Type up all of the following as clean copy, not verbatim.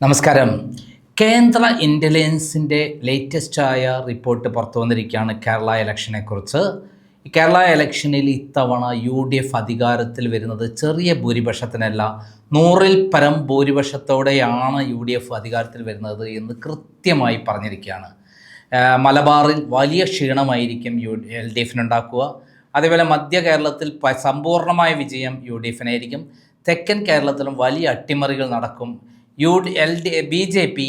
നമസ്കാരം. കേന്ദ്ര ഇൻ്റലിജൻസിൻ്റെ ലേറ്റസ്റ്റായ റിപ്പോർട്ട് പുറത്തു വന്നിരിക്കുകയാണ് കേരള ഇലക്ഷനെക്കുറിച്ച്. കേരള ഇലക്ഷനിൽ ഇത്തവണ UDF അധികാരത്തിൽ വരുന്നത് ചെറിയ ഭൂരിപക്ഷത്തിനല്ല, 100-ൽ പരം ഭൂരിപക്ഷത്തോടെയാണ് UDF അധികാരത്തിൽ വരുന്നത് എന്ന് കൃത്യമായി പറഞ്ഞിരിക്കുകയാണ്. മലബാറിൽ വലിയ ക്ഷീണമായിരിക്കും LDFിനുണ്ടാക്കുക. അതേപോലെ മധ്യ കേരളത്തിൽ സമ്പൂർണ്ണമായ വിജയം UDFിനായിരിക്കും. തെക്കൻ കേരളത്തിലും വലിയ അട്ടിമറികൾ നടക്കും. BJP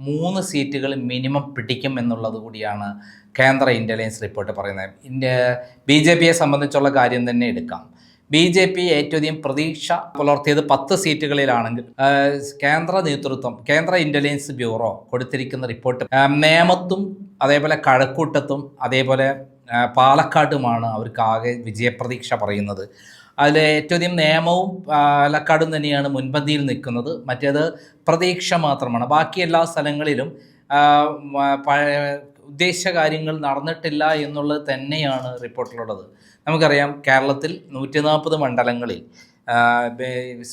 3 സീറ്റുകൾ മിനിമം പിടിക്കും എന്നുള്ളത് കൂടിയാണ് കേന്ദ്ര ഇൻ്റലിജൻസ് റിപ്പോർട്ട് പറയുന്നത്. BJPയെ സംബന്ധിച്ചുള്ള കാര്യം തന്നെ എടുക്കാം. BJP ഏറ്റവും അധികം പ്രതീക്ഷ പുലർത്തിയത് 10 സീറ്റുകളിലാണെങ്കിൽ കേന്ദ്ര നേതൃത്വം, കേന്ദ്ര ഇൻ്റലിജൻസ് ബ്യൂറോ കൊടുത്തിരിക്കുന്ന റിപ്പോർട്ട് നേമത്തും അതേപോലെ കഴക്കൂട്ടത്തും അതേപോലെ പാലക്കാടുമാണ് അവർക്ക് ആകെ വിജയപ്രതീക്ഷ പറയുന്നത്. അതിൽ ഏറ്റവും അധികം നേമവും പാലക്കാടും തന്നെയാണ് മുൻപന്തിയിൽ നിൽക്കുന്നത്. മറ്റേത് പ്രതീക്ഷ മാത്രമാണ്. ബാക്കി എല്ലാ സ്ഥലങ്ങളിലും ഉദ്ദേശിച്ച കാര്യങ്ങൾ നടന്നിട്ടില്ല എന്നുള്ളത് തന്നെയാണ് റിപ്പോർട്ടിലുള്ളത്. നമുക്കറിയാം, കേരളത്തിൽ 140 മണ്ഡലങ്ങളിൽ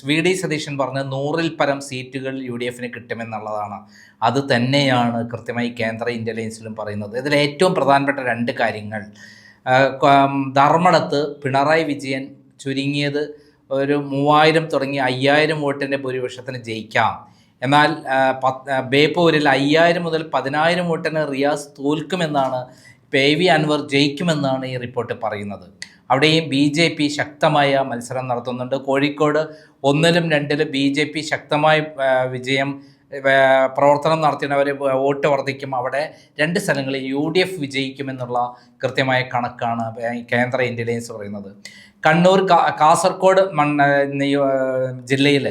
VD സതീശൻ പറഞ്ഞ 100-ൽ പരം സീറ്റുകൾ UDFന് കിട്ടുമെന്നുള്ളതാണ്. അത് തന്നെയാണ് കൃത്യമായി കേന്ദ്ര ഇൻ്റലിജൻസിലും പറയുന്നത്. ഇതിൽ ഏറ്റവും പ്രധാനപ്പെട്ട 2 കാര്യങ്ങൾ, ധർമ്മടത്ത് പിണറായി വിജയൻ ചുരുങ്ങിയത് ഒരു 3000 തുടങ്ങി 5000 വോട്ടിൻ്റെ ഭൂരിപക്ഷത്തിന് ജയിക്കാം. എന്നാൽ ബേപ്പൂരിൽ 5000 മുതൽ 10000 വോട്ടിന് റിയാസ് തോൽക്കുമെന്നാണ്, AV അൻവർ ജയിക്കുമെന്നാണ് ഈ റിപ്പോർട്ട് പറയുന്നത്. അവിടെയും BJP ശക്തമായ മത്സരം നടത്തുന്നുണ്ട്. കോഴിക്കോട് 1-ലും 2-ലും BJP ശക്തമായ വിജയം പ്രവർത്തനം നടത്തിയവർ വോട്ട് വർദ്ധിക്കും. അവിടെ 2 സ്ഥലങ്ങളിൽ UDF വിജയിക്കുമെന്നുള്ള കൃത്യമായ കണക്കാണ് കേന്ദ്ര ഇൻ്റലിജൻസ് പറയുന്നത്. കണ്ണൂർ, കാസർഗോഡ് ജില്ലയിൽ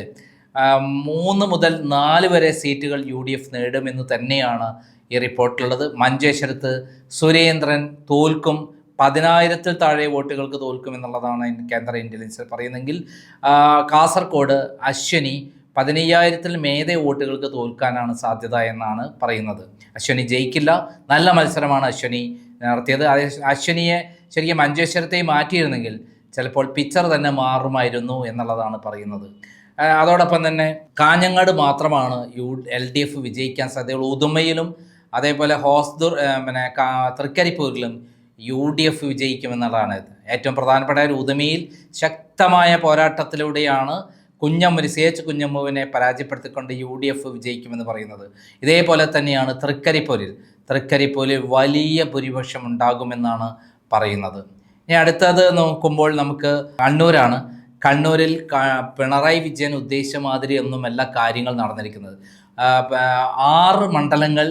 3 മുതൽ 4 വരെ സീറ്റുകൾ UDF നേടുമെന്ന് തന്നെയാണ് ഈ റിപ്പോർട്ടിലുള്ളത്. മഞ്ചേശ്വരത്ത് സുരേന്ദ്രൻ തോൽക്കും, 10,000-ൽ താഴെ വോട്ടുകൾക്ക് തോൽക്കുമെന്നുള്ളതാണ് കേന്ദ്ര ഇൻ്റലിജൻസ് പറയുന്നെങ്കിൽ, കാസർഗോഡ് അശ്വനി 15,000-ൽ മേലെ വോട്ടുകൾക്ക് തോൽക്കാനാണ് സാധ്യത എന്നാണ് പറയുന്നത്. അശ്വനി ജയിക്കില്ല. നല്ല മത്സരമാണ് അശ്വനി നടത്തിയത്. അശ്വനിയെ ശരിക്കും മഞ്ചേശ്വരത്തെ മാറ്റിയിരുന്നെങ്കിൽ ചിലപ്പോൾ പിക്ചർ തന്നെ മാറുമായിരുന്നു എന്നുള്ളതാണ് പറയുന്നത്. അതോടൊപ്പം തന്നെ കാഞ്ഞങ്ങാട് മാത്രമാണ് LDF വിജയിക്കാൻ സാധ്യതയുള്ളൂ. ഉദുമയിലും അതേപോലെ തൃക്കരിപ്പൂരിലും UDF വിജയിക്കുമെന്നുള്ളതാണ് ഏറ്റവും പ്രധാനപ്പെട്ട ഒരു. ഉദുമയിൽ ശക്തമായ പോരാട്ടത്തിലൂടെയാണ് CH കുഞ്ഞമ്മുവിനെ പരാജയപ്പെടുത്തിക്കൊണ്ട് UDF വിജയിക്കുമെന്ന് പറയുന്നത്. ഇതേപോലെ തന്നെയാണ് തൃക്കരിപ്പൂരിൽ വലിയ ഭൂരിപക്ഷം ഉണ്ടാകുമെന്നാണ് പറയുന്നത്. ഇനി അടുത്തത് നോക്കുമ്പോൾ നമുക്ക് കണ്ണൂരാണ്. കണ്ണൂരിൽ പിണറായി വിജയൻ ഉദ്ദേശിച്ച മാതിരി ഒന്നുമല്ല കാര്യങ്ങൾ നടന്നിരിക്കുന്നത്. 6 മണ്ഡലങ്ങൾ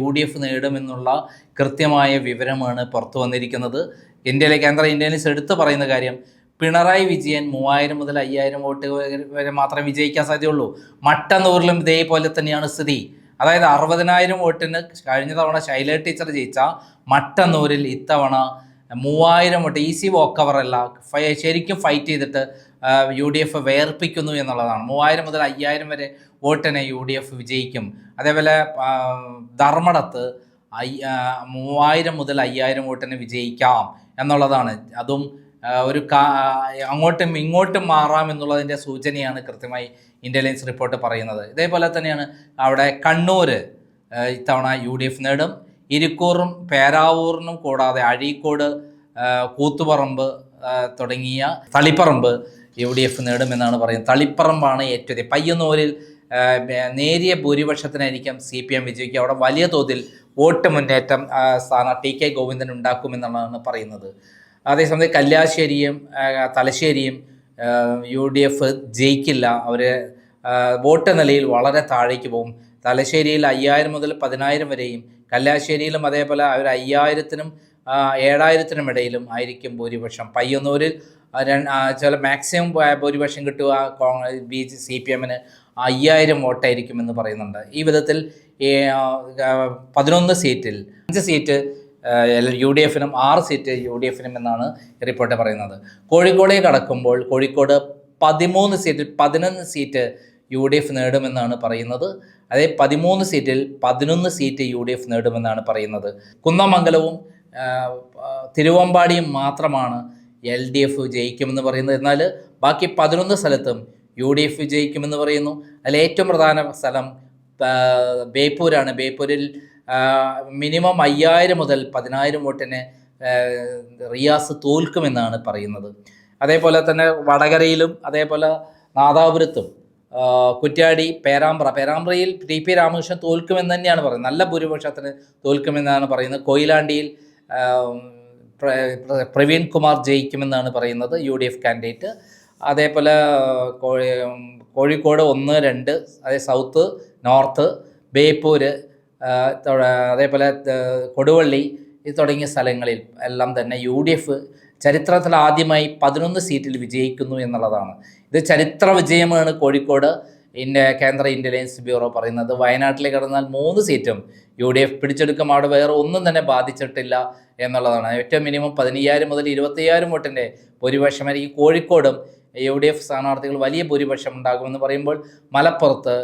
UDF നേടുമെന്നുള്ള കൃത്യമായ വിവരമാണ് പുറത്തു വന്നിരിക്കുന്നത്. കേന്ദ്ര ഇൻ്റലിജൻസ് എടുത്തു പറയുന്ന കാര്യം, പിണറായി വിജയൻ 3000 മുതൽ 5000 വോട്ട് വരെ മാത്രമേ വിജയിക്കാൻ സാധ്യതയുള്ളൂ. മട്ടന്നൂരിലും ഇതേപോലെ തന്നെയാണ് സ്ഥിതി. അതായത് 60,000 വോട്ടിന് കഴിഞ്ഞ തവണ ശൈല ടീച്ചർ ജയിച്ച മട്ടന്നൂരിൽ ഇത്തവണ 3000 വോട്ട് ഈസി വോക്കവർ അല്ല, ശരിക്കും ഫൈറ്റ് ചെയ്തിട്ട് UDF വേർപ്പിക്കുന്നു എന്നുള്ളതാണ്. 3000 മുതൽ 5000 വരെ വോട്ടിനെ UDF വിജയിക്കും. അതേപോലെ ധർമ്മടത്ത് 3000 മുതൽ 5000 വോട്ടിന് വിജയിക്കാം എന്നുള്ളതാണ്. അതും ഒരു അങ്ങോട്ടും ഇങ്ങോട്ടും മാറാം എന്നുള്ളതിൻ്റെ സൂചനയാണ് കൃത്യമായി ഇൻ്റലിജൻസ് റിപ്പോർട്ട് പറയുന്നത്. ഇതേപോലെ തന്നെയാണ് അവിടെ കണ്ണൂർ ഇത്തവണ UDF നേടും. ഇരിക്കൂറും പേരാവൂറിനും കൂടാതെ അഴീക്കോട്, കൂത്തുപറമ്പ് തുടങ്ങിയ തളിപ്പറമ്പ് UDF നേടുമെന്നാണ് പറയുന്നത്. തളിപ്പറമ്പാണ് ഏറ്റവും. പയ്യന്നൂരിൽ നേരിയ ഭൂരിപക്ഷത്തിനായിരിക്കും CPM വിജയിക്കുക. അവിടെ വലിയ തോതിൽ വോട്ട് മുന്നേറ്റം സ്ഥാനം TK ഗോവിന്ദൻ ഉണ്ടാക്കുമെന്നുള്ളതാണ് പറയുന്നത്. അതേസമയം കല്യാശ്ശേരിയും തലശ്ശേരിയും UDF ജയിക്കില്ല. അവർ വോട്ട് നിലയിൽ വളരെ താഴേക്ക് പോകും. തലശ്ശേരിയിൽ 5000 മുതൽ 10,000 വരെയും, കല്യാശ്ശേരിയിലും അതേപോലെ അവർ 5000-നും 7000-നും ഇടയിലും ആയിരിക്കും ഭൂരിപക്ഷം. പയ്യന്നൂരിൽ ചില മാക്സിമം ഭൂരിപക്ഷം കിട്ടുക CPMന് 5000 വോട്ടായിരിക്കും എന്ന് പറയുന്നുണ്ട്. ഈ വിധത്തിൽ 11 സീറ്റിൽ 5 സീറ്റ് UDFനും 6 സീറ്റ് UDFനും എന്നാണ് റിപ്പോർട്ട് പറയുന്നത്. കോഴിക്കോടേക്ക് കടക്കുമ്പോൾ കോഴിക്കോട് 13 സീറ്റിൽ 11 സീറ്റ് UDF നേടുമെന്നാണ് പറയുന്നത്. അതേ 13 സീറ്റിൽ 11 സീറ്റ് UDF നേടുമെന്നാണ് പറയുന്നത്. കുന്നമംഗലവും തിരുവമ്പാടിയും മാത്രമാണ് LDF ജയിക്കുമെന്ന് പറയുന്നത്. എന്നാൽ ബാക്കി 11 സ്ഥലത്തും UDF വിജയിക്കുമെന്ന് പറയുന്നു. അതിൽ ഏറ്റവും പ്രധാന സ്ഥലം ബേപ്പൂരാണ്. ബേപ്പൂരിൽ മിനിമം 5000 മുതൽ 10000 വോട്ടിന് റിയാസ് തോൽക്കുമെന്നാണ് പറയുന്നത്. അതേപോലെ തന്നെ വടകരയിലും അതേപോലെ നാദാപുരത്തും കുറ്റ്യാടി, പേരാമ്പ്രയിൽ ടി.പി. രാമകൃഷ്ണൻ തോൽക്കുമെന്ന് തന്നെയാണ് പറയുന്നത്. നല്ല ഭൂരിപക്ഷത്തിന് തോൽക്കുമെന്നാണ് പറയുന്നത്. കൊയിലാണ്ടിയിൽ പ്രവീൺ കുമാർ ജയിക്കുമെന്നാണ് പറയുന്നത്, UDF കാൻഡിഡേറ്റ്. അതേപോലെ കോഴിക്കോട് 1, 2, അതേ സൗത്ത്, നോർത്ത്, ബേപ്പൂര്, അതേപോലെ കൊടുവള്ളി തുടങ്ങിയ സ്ഥലങ്ങളിൽ എല്ലാം തന്നെ UDF ചരിത്രത്തിൽ ആദ്യമായി 11 സീറ്റിൽ വിജയിക്കുന്നു എന്നുള്ളതാണ്. ഇത് ചരിത്ര വിജയമാണ് കോഴിക്കോട് കേന്ദ്ര ഇൻ്റലിജൻസ് ബ്യൂറോ പറയുന്നത്. വയനാട്ടിലേക്ക് കടന്നാൽ 3 സീറ്റും UDF പിടിച്ചെടുക്കും. അവിടെ വേറെ ഒന്നും തന്നെ ബാധിച്ചിട്ടില്ല എന്നുള്ളതാണ്. ഏറ്റവും മിനിമം 15000 മുതൽ 25000 വോട്ടിൻ്റെ ഭൂരിപക്ഷമായിരിക്കും. കോഴിക്കോടും UDF സ്ഥാനാർത്ഥികൾ വലിയ ഭൂരിപക്ഷം ഉണ്ടാകുമെന്ന് പറയുമ്പോൾ മലപ്പുറത്ത്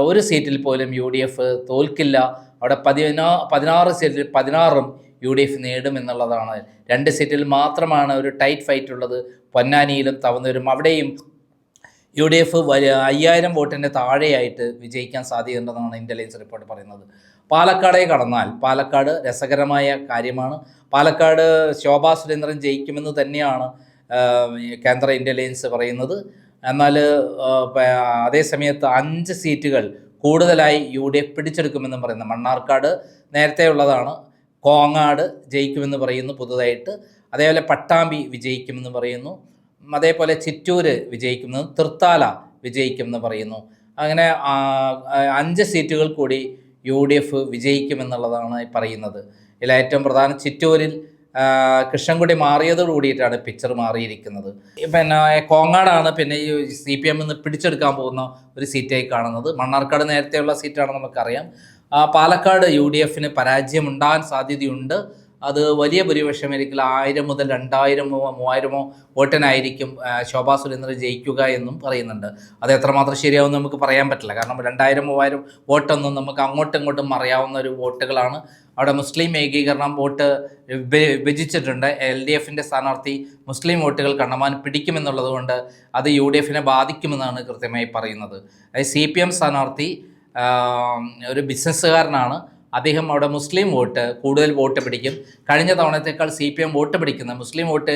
1 സീറ്റിൽ പോലും UDF തോൽക്കില്ല. അവിടെ 16 സീറ്റിൽ 16ഉം UDF നേടുമെന്നുള്ളതാണ്. 2 സീറ്റിൽ മാത്രമാണ് ഒരു ടൈറ്റ് ഫൈറ്റ് ഉള്ളത്, പൊന്നാനിയിലും തവനൂരും. അവിടെയും UDF 5000 വോട്ടിൻ്റെ താഴെയായിട്ട് വിജയിക്കാൻ സാധ്യതയുണ്ടെന്നാണ് ഇൻ്റലിജൻസ് റിപ്പോർട്ട് പറയുന്നത്. പാലക്കാടേ കടന്നാൽ പാലക്കാട് രസകരമായ കാര്യമാണ്. പാലക്കാട് ശോഭാ സുരേന്ദ്രൻ ജയിക്കുമെന്ന് തന്നെയാണ് കേന്ദ്ര ഇൻ്റലിജൻസ് പറയുന്നത്. എന്നാൽ അതേ സമയത്ത് 5 സീറ്റുകൾ കൂടുതലായി UDF പിടിച്ചെടുക്കുമെന്നും പറയുന്നു. മണ്ണാർക്കാട് നേരത്തെ ഉള്ളതാണ്. കോങ്ങാട് ജയിക്കുമെന്ന് പറയുന്നു പുതുതായിട്ട്. അതേപോലെ പട്ടാമ്പി വിജയിക്കുമെന്ന് പറയുന്നു. അതേപോലെ ചിറ്റൂർ വിജയിക്കുമെന്ന്, തൃത്താല വിജയിക്കുമെന്ന് പറയുന്നു. അങ്ങനെ 5 സീറ്റുകൾ കൂടി UDF വിജയിക്കുമെന്നുള്ളതാണ് പറയുന്നത്. ഇതിൽ ഏറ്റവും പ്രധാനം ചിറ്റൂരിൽ കൃഷ്ണൻകുടി മാറിയതോട് കൂടിയിട്ടാണ് പിക്ചർ മാറിയിരിക്കുന്നത്. പിന്നെ കോങ്ങാടാണ് പിന്നെ ഈ CPM പിടിച്ചെടുക്കാൻ പോകുന്ന ഒരു സീറ്റായി കാണുന്നത്. മണ്ണാർക്കാട് നേരത്തെയുള്ള സീറ്റാണ് നമുക്കറിയാം. പാലക്കാട് UDFന് പരാജയം ഉണ്ടാകാൻ സാധ്യതയുണ്ട്. അത് വലിയ ഭൂരിപക്ഷമായിരിക്കും. 1000 മുതൽ 2000 3000 വോട്ടിനായിരിക്കും ശോഭാ സുരേന്ദ്രൻ ജയിക്കുക എന്നും പറയുന്നുണ്ട്. അത് എത്രമാത്രം ശരിയാവും നമുക്ക് പറയാൻ പറ്റില്ല. കാരണം 2000 3000 വോട്ടൊന്നും നമുക്ക് അങ്ങോട്ടും ഇങ്ങോട്ടും അറിയാവുന്ന ഒരു വോട്ടുകളാണ്. അവിടെ മുസ്ലിം ഏകീകരണം വോട്ട് വിഭജിച്ചിട്ടുണ്ട്. LDFൻ്റെ സ്ഥാനാർത്ഥി മുസ്ലിം വോട്ടുകൾ കണ്ടമാനം പിടിക്കുമെന്നുള്ളത് കൊണ്ട് അത് UDFനെ ബാധിക്കുമെന്നാണ് കൃത്യമായി പറയുന്നത്. CPM സ്ഥാനാർത്ഥി ഒരു ബിസിനസ്സുകാരനാണ്. അദ്ദേഹം അവിടെ മുസ്ലിം വോട്ട് കൂടുതൽ വോട്ട് പിടിക്കും. കഴിഞ്ഞ തവണത്തേക്കാൾ CPM വോട്ട് പിടിക്കുന്ന മുസ്ലിം വോട്ട്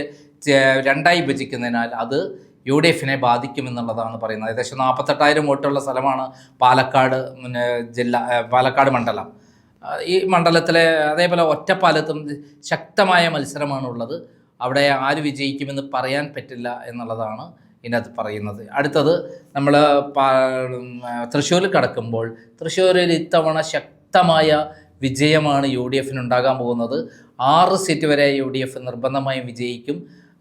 2ആയി വിഭജിക്കുന്നതിനാൽ അത് UDFനെ ബാധിക്കുമെന്നുള്ളതാണ് പറയുന്നത്. ഏകദേശം 48000 വോട്ടുള്ള സ്ഥലമാണ് പാലക്കാട് പാലക്കാട് മണ്ഡലം. ഈ മണ്ഡലത്തിലെ അതേപോലെ ഒറ്റപ്പാലത്തും ശക്തമായ മത്സരമാണുള്ളത്. അവിടെ ആര് വിജയിക്കുമെന്ന് പറയാൻ പറ്റില്ല എന്നുള്ളതാണ് ഇതിനകത്ത് പറയുന്നത്. അടുത്തത് നമ്മൾ തൃശ്ശൂരിൽ കടക്കുമ്പോൾ തൃശ്ശൂരിൽ ഇത്തവണ ശക്തമായ വിജയമാണ് UDFന് ഉണ്ടാകാൻ പോകുന്നത്. 6 സീറ്റ് വരെ UDF നിർബന്ധമായും വിജയിക്കും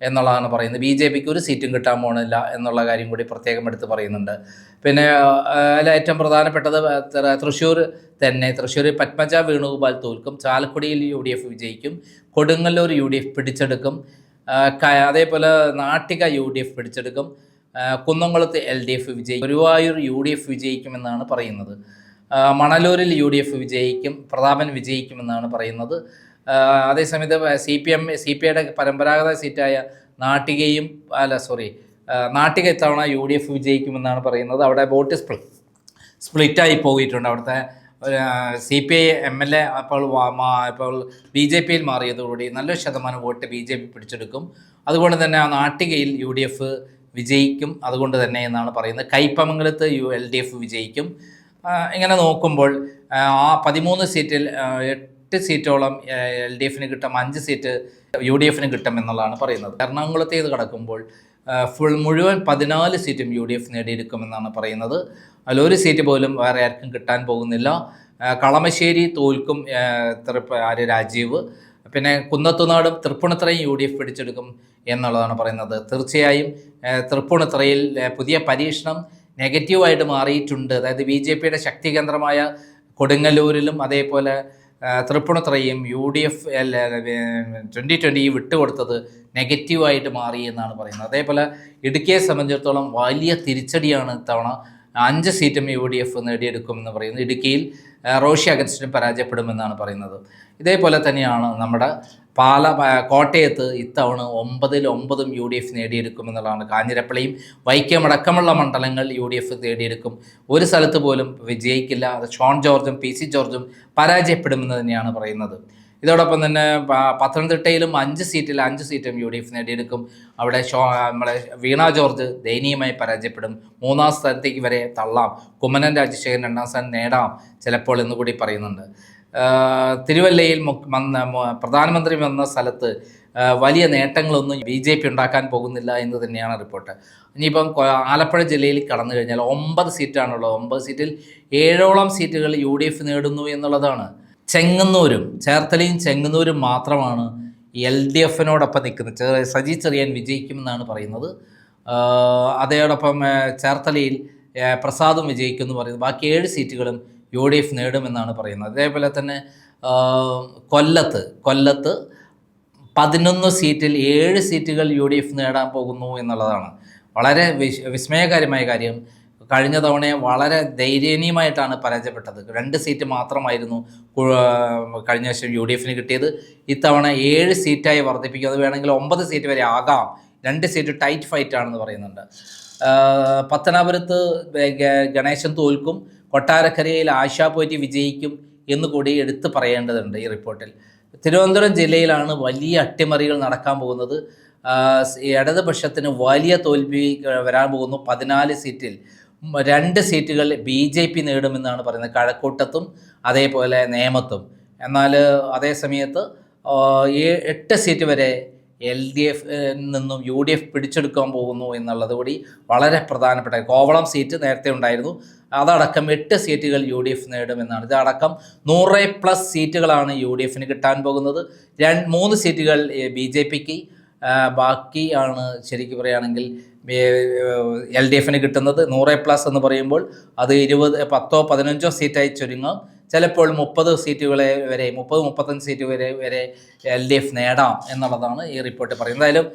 എന്നുള്ളതാണ് പറയുന്നത്. BJPക്ക് 1 സീറ്റും കിട്ടാൻ പോകുന്നില്ല എന്നുള്ള കാര്യം കൂടി പ്രത്യേകം എടുത്ത് പറയുന്നുണ്ട്. പിന്നെ അതിൽ ഏറ്റവും പ്രധാനപ്പെട്ടത് തൃശ്ശൂർ തന്നെ. തൃശ്ശൂർ പത്മജ വേണുഗോപാൽ തോൽക്കും. ചാലക്കുടിയിൽ UDF വിജയിക്കും. കൊടുങ്ങല്ലൂർ UDF പിടിച്ചെടുക്കും. അതേപോലെ നാട്ടിക UDF പിടിച്ചെടുക്കും. കുന്നംകുളത്ത് LDF വിജയിക്കും. ഗുരുവായൂർ UDF വിജയിക്കുമെന്നാണ് പറയുന്നത്. മണലൂരിൽ UDF വിജയിക്കും. പ്രതാപൻ വിജയിക്കുമെന്നാണ് പറയുന്നത്. അതേസമയത്ത് CPIയുടെ പരമ്പരാഗത സീറ്റായ നാട്ടിക ഇത്തവണ UDF വിജയിക്കുമെന്നാണ് പറയുന്നത്. അവിടെ വോട്ട് സ്പ്ലിറ്റായി പോയിട്ടുണ്ട്. അവിടുത്തെ CPI MLA ഇപ്പോൾ BJPയിൽ മാറിയതോടുകൂടി നല്ലൊരു ശതമാനം വോട്ട് BJP പിടിച്ചെടുക്കും. അതുകൊണ്ട് തന്നെ ആ നാട്ടികയിൽ UDF വിജയിക്കും. അതുകൊണ്ട് തന്നെ എന്നാണ് പറയുന്നത്. കയ്പമംഗലത്ത് LDF വിജയിക്കും. ഇങ്ങനെ നോക്കുമ്പോൾ 13 സീറ്റിൽ 8 സീറ്റോളം LDFന് കിട്ടും. 5 സീറ്റ് UDFന് കിട്ടും എന്നുള്ളതാണ് പറയുന്നത്. എറണാകുളത്തേത് കടക്കുമ്പോൾ മുഴുവൻ 14 സീറ്റും UDF നേടിയെടുക്കുമെന്നാണ് പറയുന്നത്. അതിലൊരു സീറ്റ് പോലും വേറെ ആർക്കും കിട്ടാൻ പോകുന്നില്ല. കളമശ്ശേരി തോൽക്കും രാജീവ്. പിന്നെ കുന്നത്തുനാടും തൃപ്പൂണിത്തുറയും UDF പിടിച്ചെടുക്കും എന്നുള്ളതാണ് പറയുന്നത്. തീർച്ചയായും തൃപ്പൂണിത്തുറയിൽ പുതിയ പരീക്ഷണം നെഗറ്റീവായിട്ട് മാറിയിട്ടുണ്ട്. അതായത് BJPയുടെ ശക്തി കേന്ദ്രമായ കൊടുങ്ങല്ലൂരിലും അതേപോലെ തൃപ്പൂണിത്തുറയും UDF 2020 വിട്ടുകൊടുത്തത് നെഗറ്റീവായിട്ട് മാറി എന്നാണ് പറയുന്നത്. അതേപോലെ ഇടുക്കിയെ സംബന്ധിച്ചിടത്തോളം വലിയ തിരിച്ചടിയാണ് ഇത്തവണ 5 സീറ്റും UDF നേടിയെടുക്കുമെന്ന് പറയുന്നു. ഇടുക്കിയിൽ റോഷി അഗസ്റ്റിനും പരാജയപ്പെടുമെന്നാണ് പറയുന്നത്. ഇതേപോലെ തന്നെയാണ് നമ്മുടെ കോട്ടയത്ത് ഇത്തവണ 9-ൽ 9 UDF നേടിയെടുക്കുമെന്നുള്ളതാണ്. കാഞ്ഞിരപ്പള്ളിയും വൈക്കം അടക്കമുള്ള മണ്ഡലങ്ങൾ UDF നേടിയെടുക്കും. ഒരു സ്ഥലത്ത് പോലും വിജയിക്കില്ല. ഷോൺ ജോർജും PC ജോർജും പരാജയപ്പെടുമെന്ന് തന്നെയാണ് പറയുന്നത്. ഇതോടൊപ്പം തന്നെ പത്തനംതിട്ടയിലും 5 സീറ്റും UDF നേടിയെടുക്കും. അവിടെ നമ്മളെ വീണ ജോർജ് ദയനീയമായി പരാജയപ്പെടും. 3-ാം സ്ഥാനത്തേക്ക് വരെ തള്ളാം. കുമ്മനം രാജശേഖരൻ 2-ാം സ്ഥാനം നേടാം ചിലപ്പോൾ എന്നുകൂടി പറയുന്നുണ്ട്. തിരുവല്ലയിൽ പ്രധാനമന്ത്രി വന്ന സ്ഥലത്ത് വലിയ നേട്ടങ്ങളൊന്നും BJP ഉണ്ടാക്കാൻ പോകുന്നില്ല എന്ന് തന്നെയാണ് റിപ്പോർട്ട്. ഇനിയിപ്പം ആലപ്പുഴ ജില്ലയിൽ കടന്നു കഴിഞ്ഞാൽ 9 സീറ്റാണുള്ളത്. 9 സീറ്റിൽ 7ഓളം സീറ്റുകൾ UDF നേടുന്നു എന്നുള്ളതാണ്. ചേർത്തലയും ചെങ്ങന്നൂരും മാത്രമാണ് LDFിനോടൊപ്പം നിൽക്കുന്നത്. സജി ചെറിയാൻ വിജയിക്കുമെന്നാണ് പറയുന്നത്. അതോടൊപ്പം ചേർത്തലയിൽ പ്രസാദും വിജയിക്കുമെന്ന് പറയുന്നത്. ബാക്കി 7 സീറ്റുകളും UDF നേടുമെന്നാണ് പറയുന്നത്. അതേപോലെ തന്നെ കൊല്ലത്ത് 11 സീറ്റിൽ 7 സീറ്റുകൾ UDF നേടാൻ പോകുന്നു എന്നുള്ളതാണ് വളരെ വിസ്മയകരമായ കാര്യം. കഴിഞ്ഞ തവണ വളരെ ദയനീയമായിട്ടാണ് പരാജയപ്പെട്ടത്. 2 സീറ്റ് മാത്രമായിരുന്നു കഴിഞ്ഞ വർഷം UDFന് കിട്ടിയത്. ഇത്തവണ 7 സീറ്റായി വർദ്ധിപ്പിക്കും. അത് വേണമെങ്കിൽ 9 സീറ്റ് വരെ ആകാം. 2 സീറ്റ് ടൈറ്റ് ഫൈറ്റ് ആണെന്ന് പറയുന്നുണ്ട്. പത്തനാപുരത്ത് ഗണേശൻ തോൽക്കും. കൊട്ടാരക്കരയിൽ ആശാ പോറ്റി വിജയിക്കും എന്നുകൂടി എടുത്തു പറയേണ്ടതുണ്ട് ഈ റിപ്പോർട്ടിൽ. തിരുവനന്തപുരം ജില്ലയിലാണ് വലിയ അട്ടിമറികൾ നടക്കാൻ പോകുന്നത്. ഇടതുപക്ഷത്തിന് വലിയ തോൽവി വരാൻ പോകുന്നു. 14 സീറ്റിൽ 2 സീറ്റുകൾ BJP നേടുമെന്നാണ് പറയുന്നത്, കഴക്കൂട്ടത്തും അതേപോലെ നേമത്തും. എന്നാൽ അതേ സമയത്ത് 8 സീറ്റ് വരെ LDF നിന്നും UDF പിടിച്ചെടുക്കാൻ പോകുന്നു എന്നുള്ളത് കൂടി വളരെ പ്രധാനപ്പെട്ട. കോവളം സീറ്റ് നേരത്തെ ഉണ്ടായിരുന്നു, അതടക്കം 8 സീറ്റുകൾ UDF നേടുമെന്നാണ്. ഇതടക്കം 100+ സീറ്റുകളാണ് UDFന് കിട്ടാൻ പോകുന്നത്. 3 സീറ്റുകൾ BJPക്ക്, ബാക്കിയാണ് ശരിക്കും പറയുകയാണെങ്കിൽ LDFന് കിട്ടുന്നത്. 100+ എന്ന് പറയുമ്പോൾ അത് 10-15 സീറ്റായി ചുരുങ്ങും. ചിലപ്പോൾ 30 സീറ്റുകളെ വരെ 30-35 സീറ്റ് വരെ LDF നേടാം എന്നുള്ളതാണ് ഈ റിപ്പോർട്ട് പറയുന്നത്. എന്തായാലും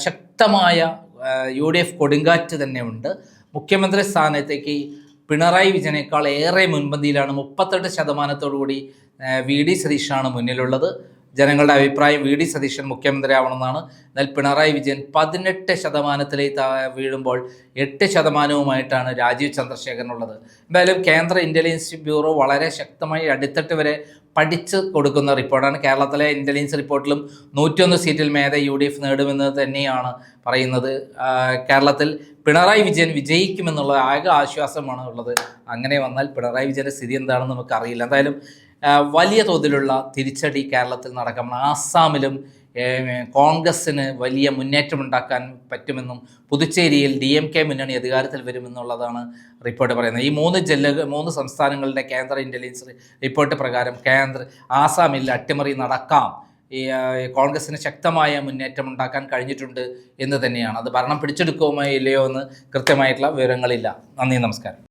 ശക്തമായ UDF കൊടുങ്കാറ്റ് തന്നെയുണ്ട്. മുഖ്യമന്ത്രി സ്ഥാനത്തേക്ക് പിണറായി വിജയനേക്കാൾ ഏറെ മുൻപന്തിയിലാണ്. 38% VD സതീശനാണ് മുന്നിലുള്ളത്. ജനങ്ങളുടെ അഭിപ്രായം VD സതീശൻ മുഖ്യമന്ത്രിയാവണമെന്നാണ്. എന്നാൽ പിണറായി വിജയൻ 18% വീഴുമ്പോൾ 8%-വുമായിട്ടാണ് രാജീവ് ചന്ദ്രശേഖരനുള്ളത്. എന്തായാലും കേന്ദ്ര ഇൻ്റലിജൻസ് ബ്യൂറോ വളരെ ശക്തമായി അടിത്തട്ട് വരെ പഠിച്ച് കൊടുക്കുന്ന റിപ്പോർട്ടാണ്. കേരളത്തിലെ ഇൻ്റലിജൻസ് റിപ്പോർട്ടിലും 101 സീറ്റിൽ മേലെ UDF നേടുമെന്ന് തന്നെയാണ് പറയുന്നത്. കേരളത്തിൽ പിണറായി വിജയൻ വിജയിക്കുമെന്നുള്ള ആകെ ആശ്വാസമാണ് ഉള്ളത്. അങ്ങനെ വന്നാൽ പിണറായി വിജയൻ്റെ സ്ഥിതി എന്താണെന്ന് നമുക്കറിയില്ല. എന്തായാലും വലിയ തോതിലുള്ള തിരിച്ചടി കേരളത്തിൽ നടക്കാം. ആസാമിലും കോൺഗ്രസ്സിന് വലിയ മുന്നേറ്റമുണ്ടാക്കാൻ പറ്റുമെന്നും പുതുച്ചേരിയിൽ DMK മുന്നണി അധികാരത്തിൽ വരുമെന്നുള്ളതാണ് റിപ്പോർട്ട് പറയുന്നത്. ഈ 3 സംസ്ഥാനങ്ങളുടെ കേന്ദ്ര ഇൻ്റലിജൻസ് റിപ്പോർട്ട് പ്രകാരം ആസാമിൽ അട്ടിമറി നടക്കാം. ഈ കോൺഗ്രസ്സിന് ശക്തമായ മുന്നേറ്റം ഉണ്ടാക്കാൻ കഴിഞ്ഞിട്ടുണ്ട് എന്ന് തന്നെയാണ്. അത് ഭരണം പിടിച്ചെടുക്കുമോ ഇല്ലയോ എന്ന് കൃത്യമായിട്ടുള്ള വിവരങ്ങളില്ല. നന്ദി, നമസ്കാരം.